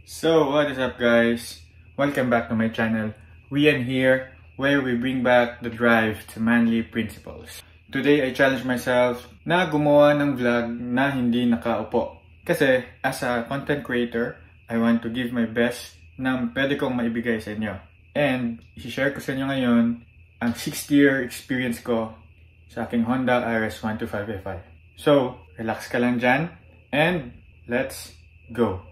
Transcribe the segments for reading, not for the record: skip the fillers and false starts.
So what is up guys? Welcome back to my channel, Rian here, where we bring back the drive to manly principles. Today I challenge myself na gumawa ng vlog na hindi nakaupo. Kasi as a content creator, I want to give my best na pwede kong maibigay sa inyo. And i-share ko sa inyo ngayon ang 6-year experience ko sa aking Honda RS125Fi. So relax ka lang dyan and let's go!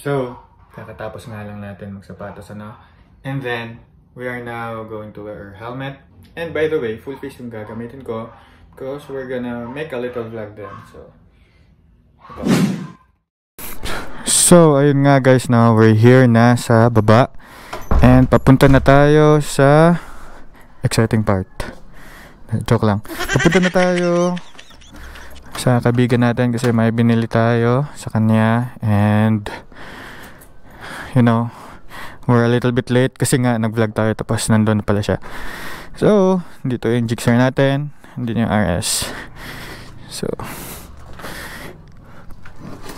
So, kakatapos nga lang natin magsapatos and then, we are now going to wear our helmet. And by the way, full face yung gagamitin ko because we're gonna make a little vlog then. So, ayun nga guys, now we're here na sa baba. And papunta na tayo sa exciting part. Joke lang. Papunta na tayo sa kaibigan natin kasi may binili tayo sa kanya. And you know, we're a little bit late kasi nga nag-vlog tayo tapos nandun na pala siya. So, dito yung Gixxer natin, hindi yung RS. So,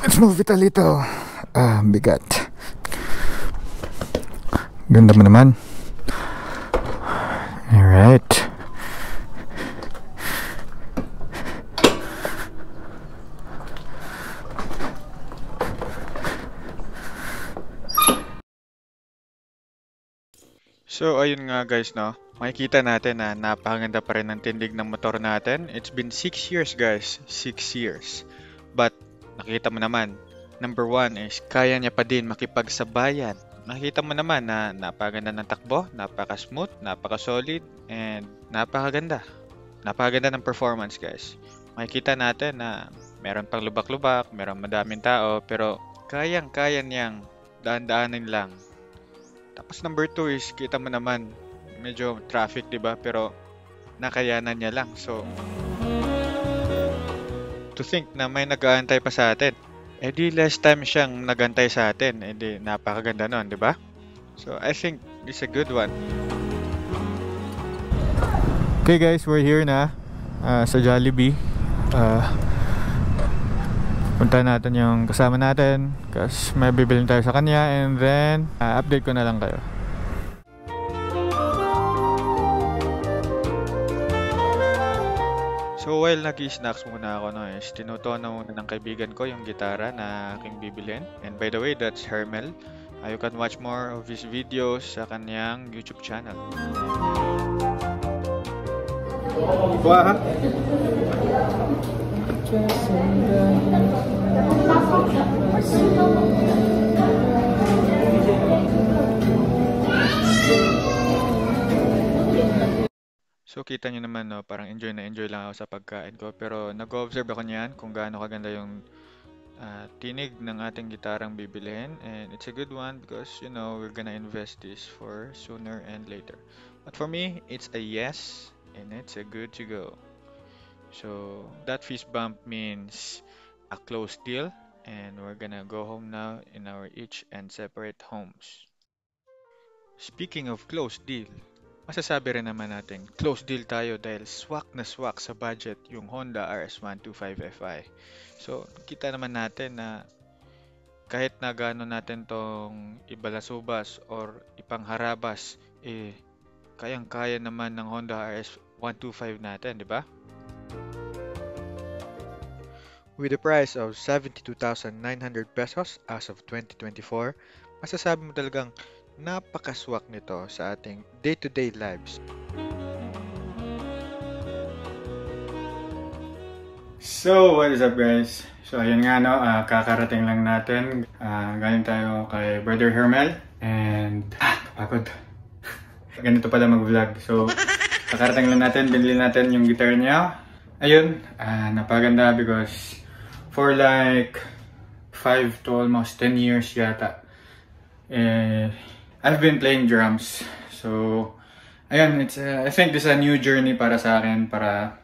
let's move it a little. Bigat. Ganda mo naman. Alright. So ayun nga guys, makikita natin na napakaganda pa rin ang tindig ng motor natin. It's been 6 years guys, 6 years. But nakita mo naman, number 1 is kaya niya pa din makipagsabayan. Nakita mo naman na napakaganda ng takbo, napaka-smooth, napaka-solid, and napakaganda. Napakaganda ng performance guys. Makikita natin na meron pang lubak-lubak, meron madaming tao, pero kayang-kaya niyang daan-daanin lang. Tapos number 2 is kita mo naman medyo traffic, 'di ba? Pero nakayanan niya lang. So to think na may nag-aantay pa sa atin. Di last time siyang nag-aantay sa atin. Di napakaganda nun, 'di ba? So I think it's a good one. Okay guys, we're here na sa Jollibee. Punta natin yung kasama natin kasi may bibilin tayo sa kanya and then update ko na lang kayo. So while nag-snacks muna ako is tinutono muna ng kaibigan ko yung gitara na aking bibilin. And by the way, that's Hermel. You can watch more of his videos sa kanyang YouTube channel. Wah! So kita nyo naman parang enjoy lang ako sa pagkain ko, pero nag-observe ako niyan kung gaano kaganda yung tinig ng ating gitarang bibilhin, and it's a good one because you know we're gonna invest this for sooner and later. But for me, it's a yes and it's a good to go. So that fist bump means a close deal, and we're gonna go home now in our each and separate homes. Speaking of close deal, masasabi rin naman natin close deal tayo dahil swak na swak sa budget yung Honda RS125Fi. So kita naman natin na kahit na gaano natin tong ibalasubas or ipangharabas, kayang-kaya naman ng Honda RS125 natin, di ba? With a price of 72,900 pesos as of 2024, masasabi mo talagang napakaswak nito sa ating day-to-day lives. So, what is up guys? So, ayun nga kakarating lang natin. Galing tayo kay Brother Hermel. And, kapagod. Ganito pala mag-vlog. So, kakarating lang natin, binili natin yung guitar niya. Ayun, napaganda because for like 5 to almost 10 years yata, I've been playing drums. So, ayun, I think this is a new journey para sa akin, para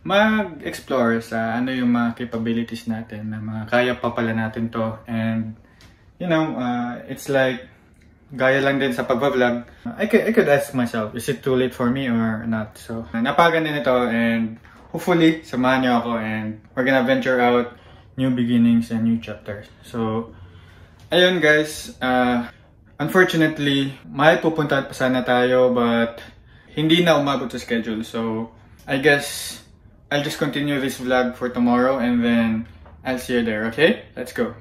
mag-explore sa ano yung mga capabilities natin, na mga kaya pa pala natin to, and it's like gaya lang din sa pagbablog. I could ask myself, is it too late for me or not? So, napagan din ito, and hopefully, samahan niyo ako, and we're gonna venture out new beginnings and new chapters. So, ayun guys, unfortunately, may pupunta pa sana tayo, but hindi na umabot sa schedule. So, I guess I'll just continue this vlog for tomorrow, and then I'll see you there, okay? Let's go!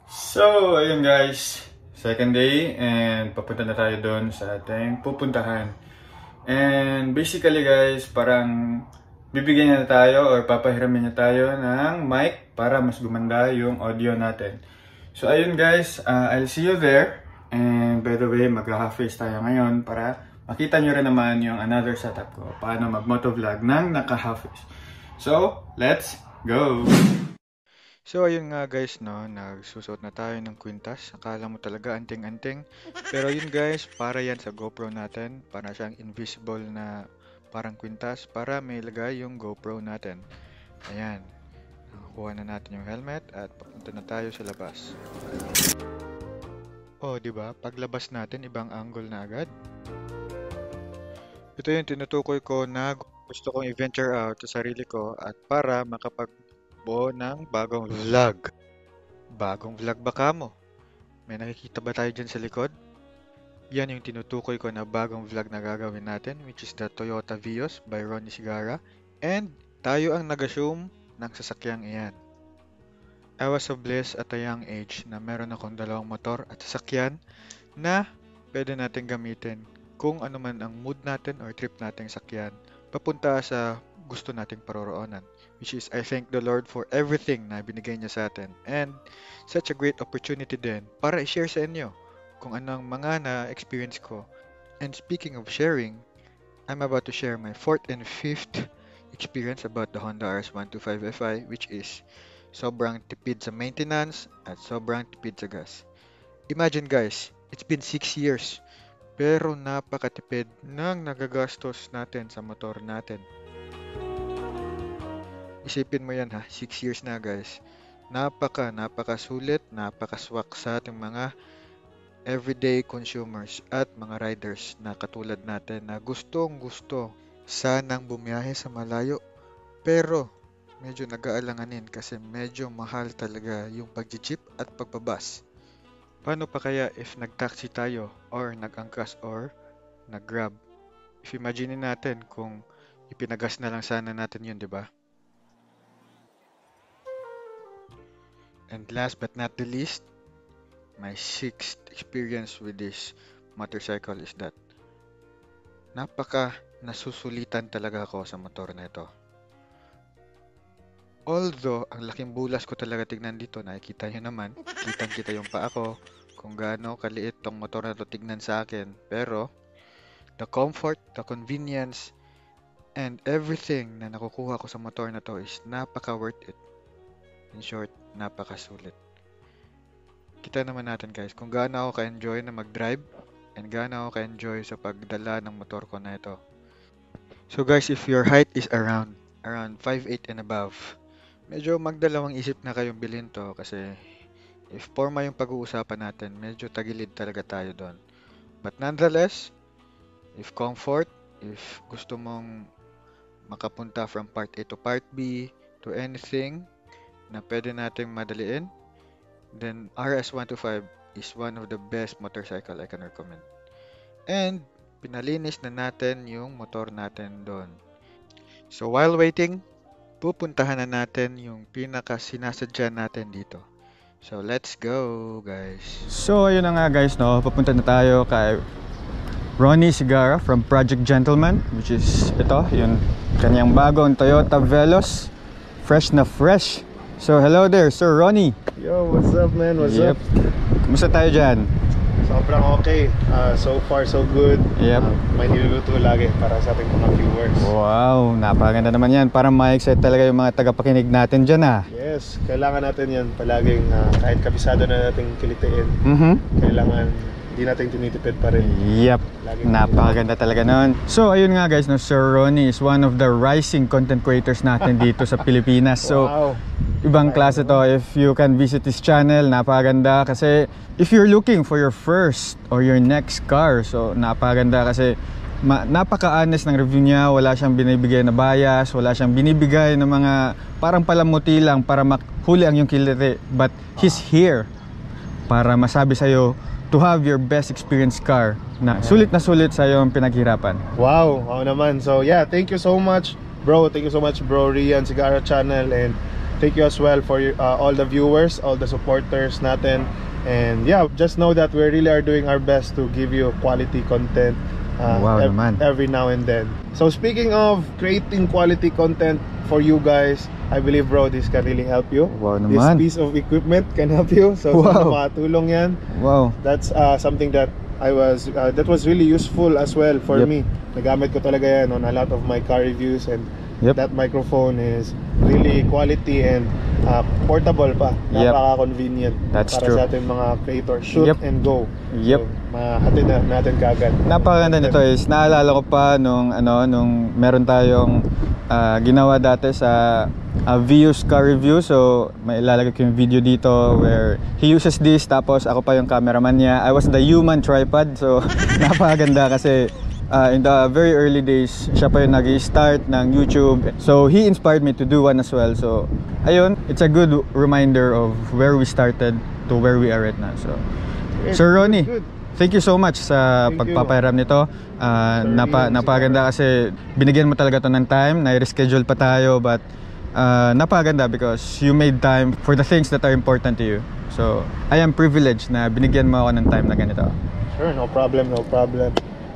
So, ayun guys, second day, and papunta na tayo doon sa ating pupuntahan. And basically guys, parang bibigyan niya tayo or papahiramin niya tayo ng mic para mas gumanda yung audio natin. So ayun guys, I'll see you there. And by the way, mag-half-face tayo ngayon para makita nyo rin naman yung another setup ko, paano mag-motovlog ng naka-half-face. So, let's go! So ayun nga guys, no, nagsusuot na tayo ng kwintas. Akala mo talaga anting-anting. Pero yun guys, para yan sa GoPro natin. Para siyang invisible na parang kwintas para may lagay yung GoPro natin. Ayan. Kuha na natin yung helmet at papunta na tayo sa labas. Oh, di ba? Paglabas natin, ibang angle na agad. Ito yung tinutukoy ko na gusto kong i-venture out sa sarili ko at para makapagbuo ng bagong vlog. Bagong vlog ba kamo? May nakikita ba tayo dyan sa likod? Yan yung tinutukoy ko na bagong vlog na gagawin natin, which is the Toyota Vios by Ronnie Sigara. And tayo ang nag-assume ng sasakyang iyan. I was so blessed at a young age na meron akong dalawang motor at sasakyan na pwede natin gamitin kung ano man ang mood natin or trip nating sakyan papunta sa gusto nating paroroonan. Which is, I thank the Lord for everything na binigay niya sa atin. And such a great opportunity din para i-share sa inyo kung anong mga na-experience ko. And speaking of sharing, I'm about to share my 4th and 5th experience about the Honda RS125 Fi, which is sobrang tipid sa maintenance at sobrang tipid sa gas. Imagine guys, it's been 6 years, pero napakatipid ng nagagastos natin sa motor natin. Isipin mo yan ha, 6 years na guys. Napakasulit, napakaswak sa ating mga everyday consumers at mga riders na katulad natin na gustong-gusto sanang bumiyahe sa malayo, pero medyo nag-aalanganin kasi medyo mahal talaga yung pag-jeep at pagbabas. Paano pa kaya if nag-taxi tayo or nag-angkas or nag-grab? If imagine natin kung ipinagas na lang sana natin yun, di ba? And last but not the least, my 6th experience with this motorcycle is that nasusulitan talaga ako sa motor na ito. Although, ang laking bulas ko talaga tignan dito, nakikita nyo naman, kitang-kita yung paa ko, kung gaano kaliit tong motor na to tignan sa akin. Pero, the comfort, the convenience, and everything na nakukuha ko sa motor na to is napaka-worth it. In short, napakasulit. Kita naman natin guys, kung gaano ako ka-enjoy na mag-drive, and gaano ako ka-enjoy sa pagdala ng motor ko na ito. So guys, if your height is around 5'8" and above, medyo magdalawang isip na kayong bilhin to kasi if forma yung pag-uusapan natin, medyo tagilid talaga tayo doon. But nonetheless, if comfort, if gusto mong makapunta from part A to part B to anything na pwede nating madaliin, then RS125 is one of the best motorcycle I can recommend. And pinalinis na natin yung motor natin doon. So while waiting, pupuntahan na natin yung pinaka sinasadya natin dito. So let's go guys. So ayun na nga guys, no, papunta na tayo kay Ronnie Sigara from Project Gentleman, which is ito, yung kanyang bagong Toyota Veloz, fresh na fresh. So hello there, Sir Ronnie. Yo, what's up man? What's up? Kumusta tayo dyan? Sobrang okay. So far so good. Yep. May niluluto lagi para sa ating mga viewers. Wow, napakaganda naman yan. Parang ma-excite talaga yung mga tagapakinig natin dyan ah. Yes, kailangan natin yan palaging kahit kabisado na nating kilitiin. Kailangan hindi natin tinitipid pa rin. Yep, Laging napakaganda talaga nun. So ayun nga guys, no, Sir Ronnie is one of the rising content creators natin dito sa Pilipinas. So Wow. ibang klase to. If you can visit his channel, napakaganda kasi if you're looking for your first or your next car, so napakaganda kasi napaka-honest ng review niya. Wala siyang binibigay na bias, wala siyang binibigay ng mga parang palamuti lang para makhuli ang yung kiliti. But he's here para masabi sa'yo to have your best experience car na sulit sa'yo ang pinaghirapan. Wow, oo naman. So yeah, thank you so much, bro. Thank you so much, bro Rian Sigara channel, and thank you as well for all the viewers, all the supporters natin. And yeah, just know that we really are doing our best to give you quality content Wow naman. every now and then. So speaking of creating quality content for you guys, I believe, bro, this can really help you. Wow This naman. piece of equipment can help you. So Wow. sana makatulong yan. Wow. That's something that that was really useful as well for Yep. me. Nagamit ko talaga yan on a lot of my car reviews, and Yep. that microphone is really quality and portable pa. Yep. Napaka-convenient That's para true. sa ating mga creators. Shoot Yep. and go. Yep. So, mahatid na natin kagad. Napakaganda nito is naalala ko pa nung meron tayong ginawa dati sa Vius car review. So may ilalagay ko yung video dito where he uses this, tapos ako pa yung cameraman niya. I was the human tripod. So napakaganda kasi in the very early days siya pa yung nag-start ng YouTube. So he inspired me to do one as well. So ayun, it's a good reminder of where we started to where we are right now. So Sir Ronnie, Good. thank you so much sa Thank you. pagpapahiram nito. Napaganda kasi binigyan mo talaga to ng time. Na-reschedule pa tayo, but napaganda because you made time for the things that are important to you. So I am privileged na binigyan mo ako ng time na ganito. Sure, no problem, no problem.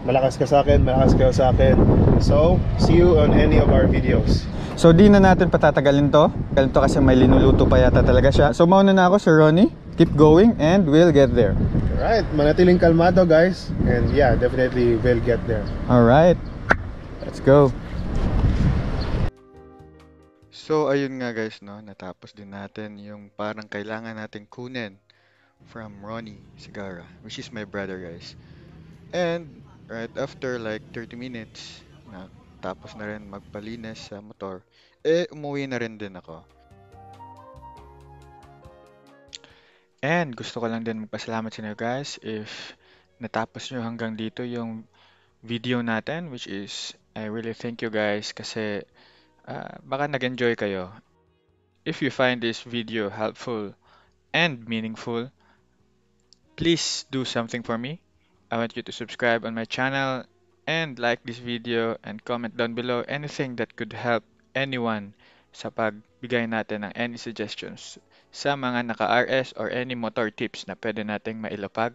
Malakas ka sa akin, malakas ka sa akin. So, see you on any of our videos. So di na natin patatagalin to. Ganito kasi may linuluto pa yata talaga siya. So mauna na ako, Sir Ronnie. Keep going and we'll get there. Alright, manatiling kalmado guys. And yeah, definitely we'll get there. Alright, let's go. So ayun nga guys, no, natapos din natin yung parang kailangan nating kunin from Ronnie Sigara, which is my brother guys. And right after like 30 minutes, na tapos na rin magpalinis sa motor, umuwi na rin din ako. And gusto ko lang din magpasalamat sa inyo guys if natapos nyo hanggang dito yung video natin, which is I really thank you guys kasi baka nag-enjoy kayo. If you find this video helpful and meaningful, please do something for me. I want you to subscribe on my channel and like this video and comment down below anything that could help anyone sa pagbigay natin ng any suggestions sa mga naka-RS or any motor tips na pwede nating mailapag,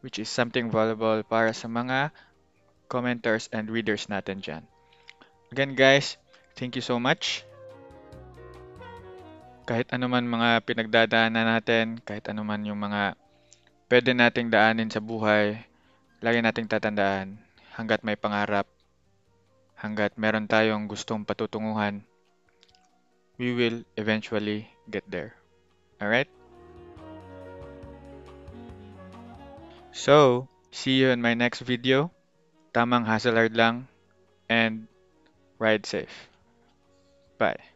which is something valuable para sa mga commenters and readers natin dyan. Again guys, thank you so much. Kahit ano man mga pinagdadaanan natin, kahit ano man yung mga pwede nating daanin sa buhay, lagi nating tatandaan, hanggat may pangarap, hanggat meron tayong gustong patutunguhan, we will eventually get there. Alright? So, see you in my next video. Tamang hustle hard lang and ride safe. Bye.